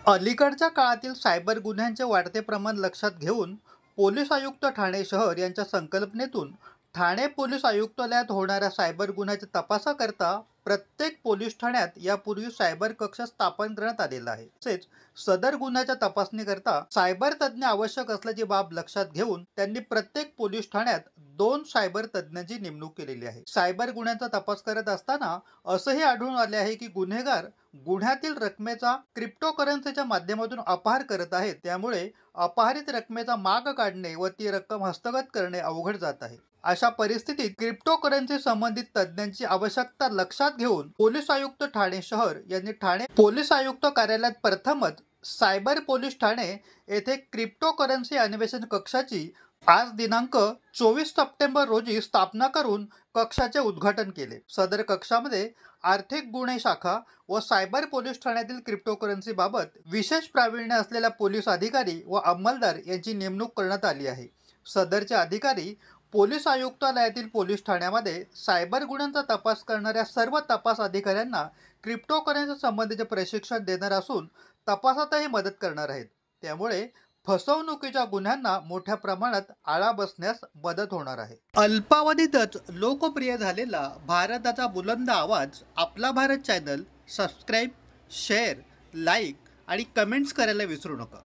अलीकडच्या काळातील सायबर गुन्ह्यांचे वाढते प्रमाण लक्षात घेऊन पोलीस आयुक्त ठाणे शहर यांच्या संकल्पनेतून ठाणे पोलीस आयुक्तालयात होणाऱ्या सायबर गुन्ह्याच्या तपासाकरता प्रत्येक पोलीस ठाण्यात यापूर्वी सायबर कक्ष स्थापन करण्यात आलेला आहे। तसेच सदर गुन्ह्याच्या तपासणीकरता सायबर तज्ज्ञ आवश्यक असल्याची बाब लक्षात घेऊन त्यांनी प्रत्येक पोलीस ठाण्यात 2 सायबर तज्ज्ञांची नेमणूक केलेली आहे। सायबर गुन्ह्यांचा तपास करत असताना असंही आढळून आले आहे की गुन्हेगार गुन्ह्यातील रकमेचा क्रिप्टोकरन्सीच्या माध्यमातून अपहार करत आहेत। त्यामुळे अपहरित रकमेचा माग काढणे व ती रक्कम हस्तगत करणे अवघड जात आहे। अशा परिस्थितीत क्रिप्टोकरन्सी संबंधित तज्ज्ञांची आवश्यकता लक्षात घेऊन पोलीस आयुक्त ठाणे शहर यांनी ठाणे पोलीस आयुक्त कार्यालयात प्रथमच सायबर पोलीस ठाणे येथे क्रिप्टोकरन्सी अन्वेषण कक्षाची आज दिनांक 24 सप्टेंबर रोजी स्थापना करून कक्षाचे उद्घाटन केले। सदर कक्षामध्ये आर्थिक गुन्हे शाखा व सायबर पोलीस ठाण्यातील क्रिप्टोकरन्सी बाबत विशेष प्रावीण्य असलेल्या पोलीस अधिकारी व अंमलदार यांची नेमणूक करण्यात आली आहे। सदरचे अधिकारी पोलीस आयुक्तालयातील पोलीस ठाण्यामध्ये सायबर गुन्ह्यांचा तपास करणाऱ्या सर्व तपास अधिकाऱ्यांना क्रिप्टोकरन्सी संबंधीचे प्रशिक्षण देणार असून तपासातही मदत करणार आहेत। त्यामुळे फसवणुकीच्या गुन्ह्यांना मोठ्या प्रमाणात आळा बसण्यास मदत होणार आहे। अल्पावधीतच लोकप्रिय झालेला भारताचा बुलंद आवाज आपला Bharat channel subscribe, share, like आणि कमेंट्स करायला विसरू नका।